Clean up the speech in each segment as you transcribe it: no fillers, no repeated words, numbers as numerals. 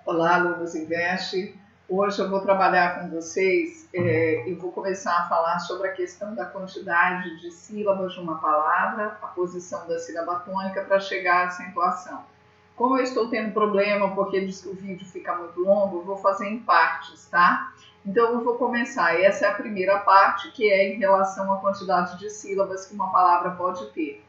Olá, alunos Invest. Hoje eu vou trabalhar com vocês e vou começar a falar sobre a questão da quantidade de sílabas de uma palavra, a posição da sílaba tônica para chegar à acentuação. Como eu estou tendo problema porque o vídeo fica muito longo, eu vou fazer em partes, tá? Então eu vou começar. Essa é a primeira parte, que é em relação à quantidade de sílabas que uma palavra pode ter.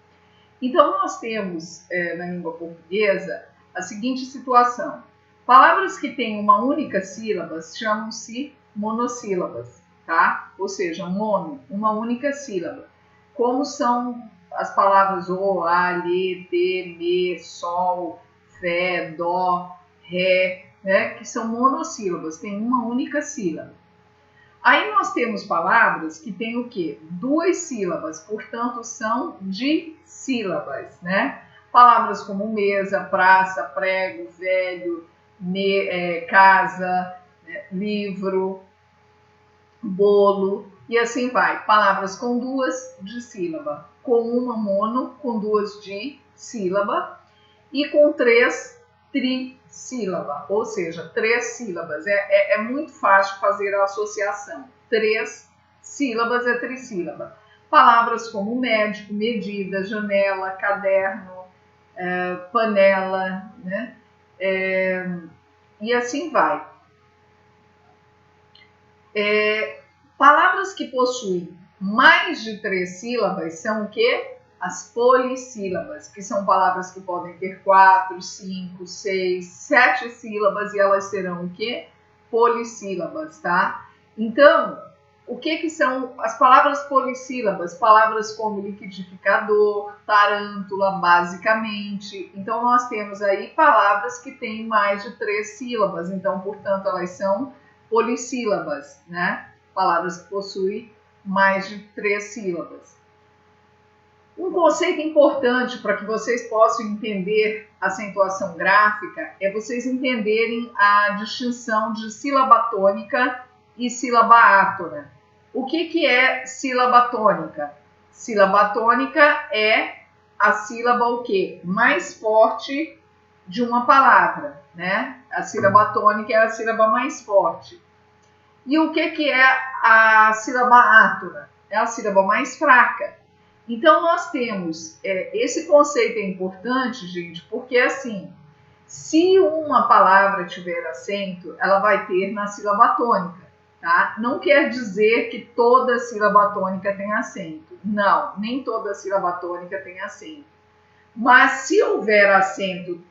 Então nós temos na língua portuguesa a seguinte situação. Palavras que têm uma única sílaba chamam-se monossílabas, tá? Ou seja, mono, uma única sílaba. Como são as palavras o, a, lê, te, me, sol, fé, dó, ré, né? Que são monossílabas, têm uma única sílaba. Aí nós temos palavras que têm o quê? Duas sílabas, portanto são dissílabas, né? Palavras como mesa, praça, prego, velho, casa, livro, bolo e assim vai. Palavras com duas dissílaba, com uma mono, com duas dissílaba e com três trissílaba, ou seja, três sílabas. É muito fácil fazer a associação. Três sílabas é trissílaba. Palavras como médico, medida, janela, caderno, panela, né? E assim vai. Palavras que possuem mais de três sílabas são o quê? As polissílabas, que são palavras que podem ter 4, 5, 6, 7 sílabas e elas serão o quê? Polissílabas, tá? Então, o que são as palavras polissílabas? Palavras como liquidificador, tarântula, basicamente. Então, nós temos aí palavras que têm mais de 3 sílabas. Então, portanto, elas são polissílabas, né? Palavras que possuem mais de 3 sílabas. Um conceito importante para que vocês possam entender a acentuação gráfica é vocês entenderem a distinção de sílaba tônica e sílaba átona. O que é sílaba tônica? Sílaba tônica é a sílaba o quê? Mais forte de uma palavra, né? A sílaba tônica é a sílaba mais forte. E o que é a sílaba átona? É a sílaba mais fraca. Então, nós temos, esse conceito é importante, gente, porque assim, se uma palavra tiver acento, ela vai ter na sílaba tônica, tá? Não quer dizer que toda sílaba tônica tem acento. Não, nem toda sílaba tônica tem acento. Mas se houver acento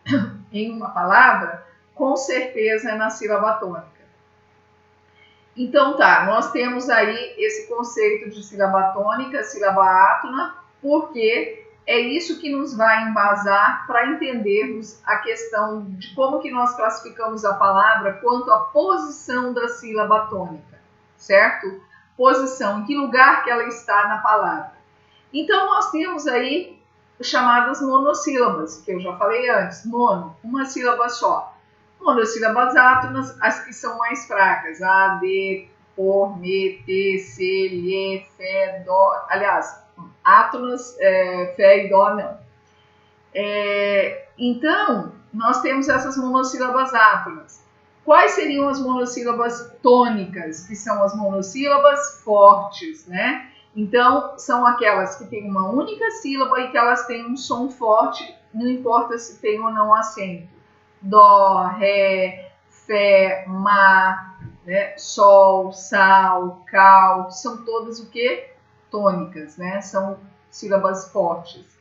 em uma palavra, com certeza é na sílaba tônica. Então tá, nós temos aí esse conceito de sílaba tônica, sílaba átona, porque é isso que nos vai embasar para entendermos a questão de como que nós classificamos a palavra quanto à posição da sílaba tônica, certo? Posição, em que lugar que ela está na palavra. Então nós temos aí chamadas monossílabas, que eu já falei antes, mono, uma sílaba só. Monossílabas átonas, as que são mais fracas, a, de, por, me, te, se, lhe, fé, dó. Aliás, átonas, fé e dó não. Então, nós temos essas monossílabas átonas. Quais seriam as monossílabas tônicas? Que são as monossílabas fortes, né? Então, são aquelas que têm uma única sílaba e que elas têm um som forte, não importa se tem ou não acento. Dó, ré, fé, má, né? Sol, sal, cal, são todas o quê? Tônicas, né? São sílabas fortes.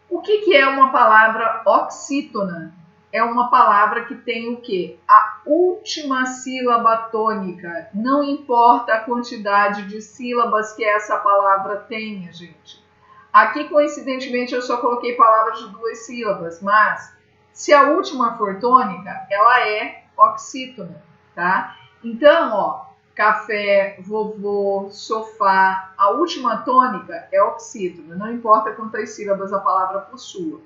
O que é uma palavra oxítona? É uma palavra que tem o quê? A última sílaba tônica. Não importa a quantidade de sílabas que essa palavra tenha, gente. Aqui, coincidentemente, eu só coloquei palavras de 2 sílabas, mas se a última for tônica, ela é oxítona, tá? Então, ó, café, vovô, sofá, a última tônica é oxítona, não importa quantas sílabas a palavra possua.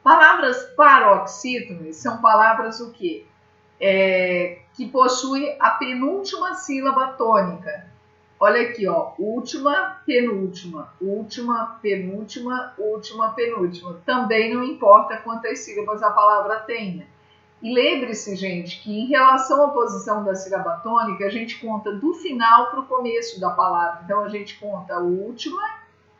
Palavras paroxítonas são palavras o quê? Que possuem a penúltima sílaba tônica. olha aqui, ó, última, penúltima, última, penúltima, última, penúltima. Também não importa quantas sílabas a palavra tenha. E lembre-se, gente, que em relação à posição da sílaba tônica, a gente conta do final para o começo da palavra. Então, a gente conta última,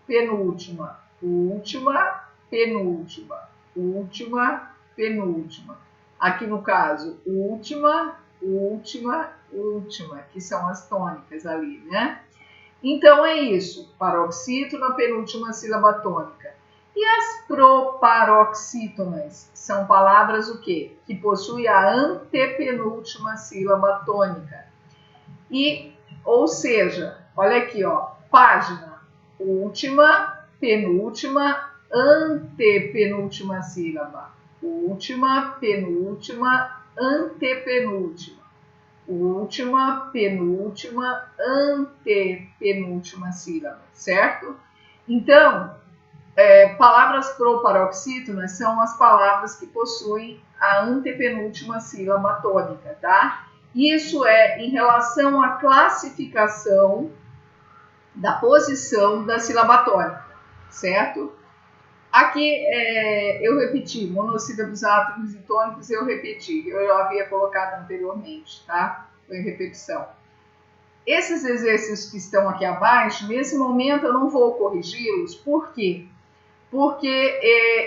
penúltima, última, penúltima, última, penúltima. Aqui no caso, última, última, última, que são as tônicas ali, né? Então, é isso. Paroxítona, penúltima sílaba tônica. E as proparoxítonas são palavras o quê? Que possuem a antepenúltima sílaba tônica. E, ou seja, olha aqui, ó, página, última, penúltima, antepenúltima sílaba. Última, penúltima, antepenúltima. Última, penúltima, antepenúltima sílaba, certo? Então, palavras proparoxítonas são as palavras que possuem a antepenúltima sílaba tônica, tá? Isso é em relação à classificação da posição da sílaba tônica, certo? Aqui eu repeti, monossílabos átonos e tônicos eu repeti, eu havia colocado anteriormente, tá? Foi repetição. Esses exercícios que estão aqui abaixo, nesse momento eu não vou corrigi-los, por quê? Porque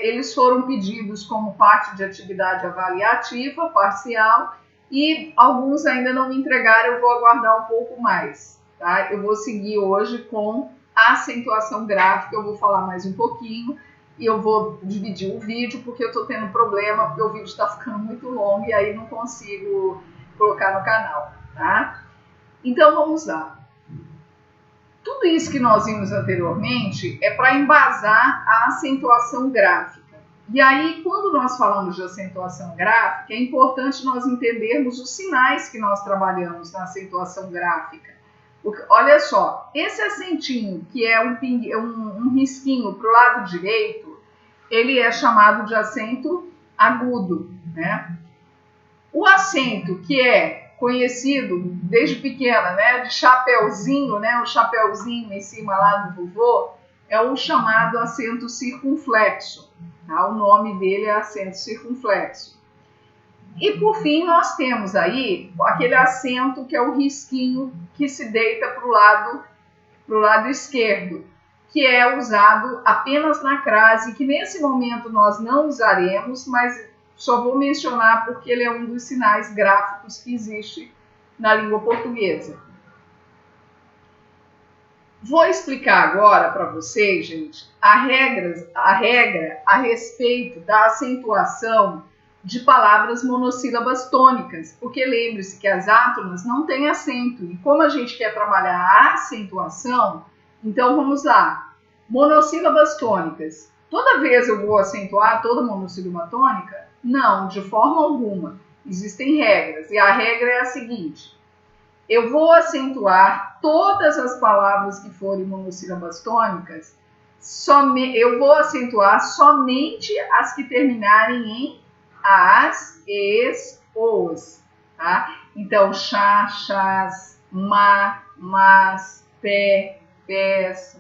eles foram pedidos como parte de atividade avaliativa, parcial, e alguns ainda não me entregaram, eu vou aguardar um pouco mais, tá? Eu vou seguir hoje com a acentuação gráfica, eu vou falar mais um pouquinho, e eu vou dividir o vídeo, porque eu estou tendo problema, porque o vídeo está ficando muito longo, e aí não consigo colocar no canal, tá? Então, vamos lá. Tudo isso que nós vimos anteriormente é para embasar a acentuação gráfica. E aí, quando nós falamos de acentuação gráfica, é importante nós entendermos os sinais que nós trabalhamos na acentuação gráfica. Porque, olha só, esse acentinho, que é um risquinho para o lado direito, ele é chamado de acento agudo, né? O acento que é conhecido desde pequena, né, de chapeuzinho, né, o chapeuzinho em cima lá do vovô, é o chamado acento circunflexo, tá? O nome dele é acento circunflexo. E por fim nós temos aí aquele acento que é o risquinho que se deita para o lado esquerdo, que é usado apenas na crase, que nesse momento nós não usaremos, mas só vou mencionar porque ele é um dos sinais gráficos que existe na língua portuguesa. Vou explicar agora para vocês, gente, a regra a respeito da acentuação de palavras monossílabas tônicas, porque lembre-se que as átonas não têm acento, e como a gente quer trabalhar a acentuação, então vamos lá. Monossílabas tônicas. Toda vez eu vou acentuar toda monossílaba tônica? Não, de forma alguma. Existem regras, e a regra é a seguinte: eu vou acentuar todas as palavras que forem monossílabas tônicas, eu vou acentuar somente as que terminarem em as, es, os, tá? Então, chá, chás, mas, pé, pés,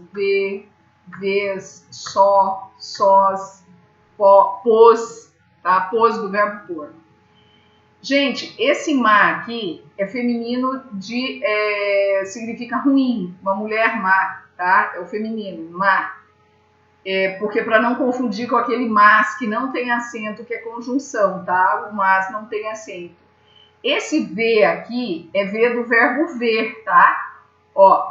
vez, só, sós, pôs, tá? Pôs do verbo pôr. Gente, esse má aqui é feminino significa ruim, uma mulher má, tá? É o feminino, má. Porque para não confundir com aquele mas que não tem acento, que é conjunção, tá? O mas não tem acento. Esse V aqui é V do verbo ver, tá? Ó,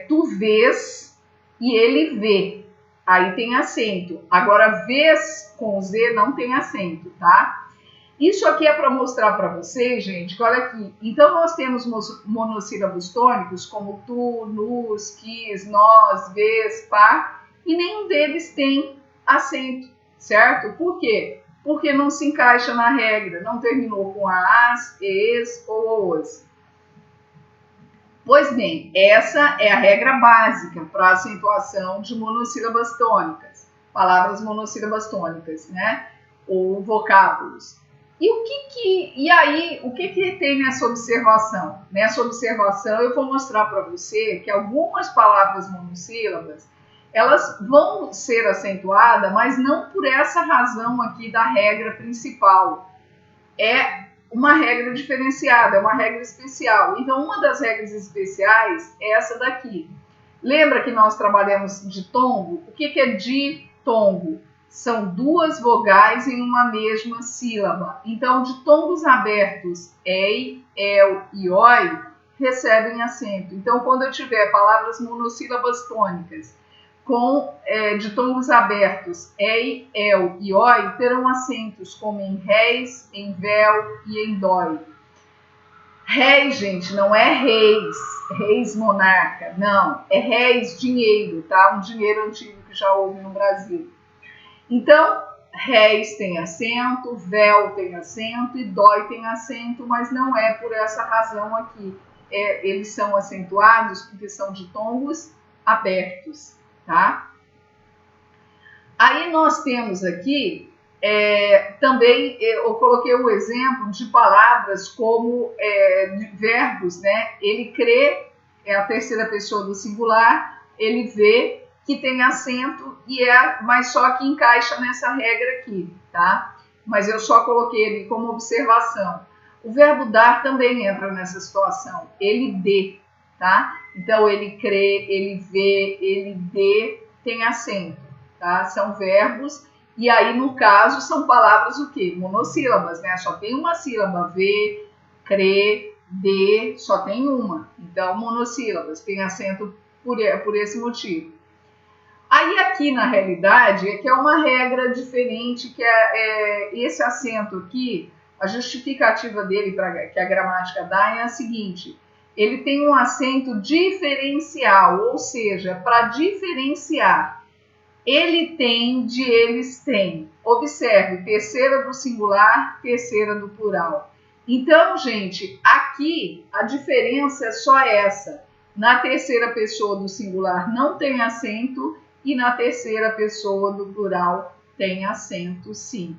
tu vês e ele vê. Aí tem acento. Agora, vês com Z não tem acento, tá? Isso aqui é para mostrar para vocês, gente, que olha aqui. Então, nós temos monossílabos tônicos como tu, nus, quis, nós, vês, pá, e nenhum deles tem acento, certo? Por quê? Porque não se encaixa na regra, não terminou com as, es ou os. Pois bem, essa é a regra básica para a acentuação de monossílabas tônicas, palavras monossílabas tônicas, né? Ou vocábulos. E aí, o que tem nessa observação? Nessa observação, eu vou mostrar para você que algumas palavras monossílabas, elas vão ser acentuadas, mas não por essa razão aqui da regra principal. É uma regra diferenciada, é uma regra especial. Então, uma das regras especiais é essa daqui. Lembra que nós trabalhamos ditongo? O que é ditongo? São duas vogais em uma mesma sílaba. Então, ditongos abertos, ei, el e oi, recebem acento. Então, quando eu tiver palavras monossílabas tônicas com ditongos abertos, ei, el e oi, terão acentos como em réis, em vel e em dói. Réis, gente, não é reis monarca, não. É réis, dinheiro, tá? Um dinheiro antigo que já houve no Brasil. Então, réis tem acento, vel tem acento e dói tem acento, mas não é por essa razão aqui. Eles são acentuados porque são ditongos abertos, tá? Aí nós temos aqui, também eu coloquei o exemplo de palavras como de verbos, né? Ele crê, é a terceira pessoa do singular, ele vê, que tem acento, mas só que encaixa nessa regra aqui, tá? Mas eu só coloquei ele como observação. O verbo dar também entra nessa situação. Ele dê, tá? Então, ele crê, ele vê, ele dê, tem acento, tá? São verbos, e aí, no caso, são palavras o quê? Monossílabas, né? Só tem uma sílaba, vê, crê, dê, só tem uma. Então, monossílabas, tem acento por esse motivo. Aí aqui, na realidade, é que é uma regra diferente, que esse acento aqui, a justificativa dele, que a gramática dá, é a seguinte: ele tem um acento diferencial, ou seja, para diferenciar, ele tem de eles têm. Observe, terceira do singular, terceira do plural. Então, gente, aqui a diferença é só essa. Na terceira pessoa do singular não tem acento, e na terceira pessoa do plural tem acento, sim.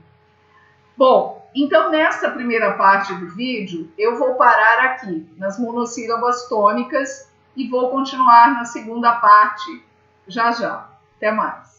Bom, então nessa primeira parte do vídeo, eu vou parar aqui nas monossílabas tônicas e vou continuar na segunda parte já já. Até mais!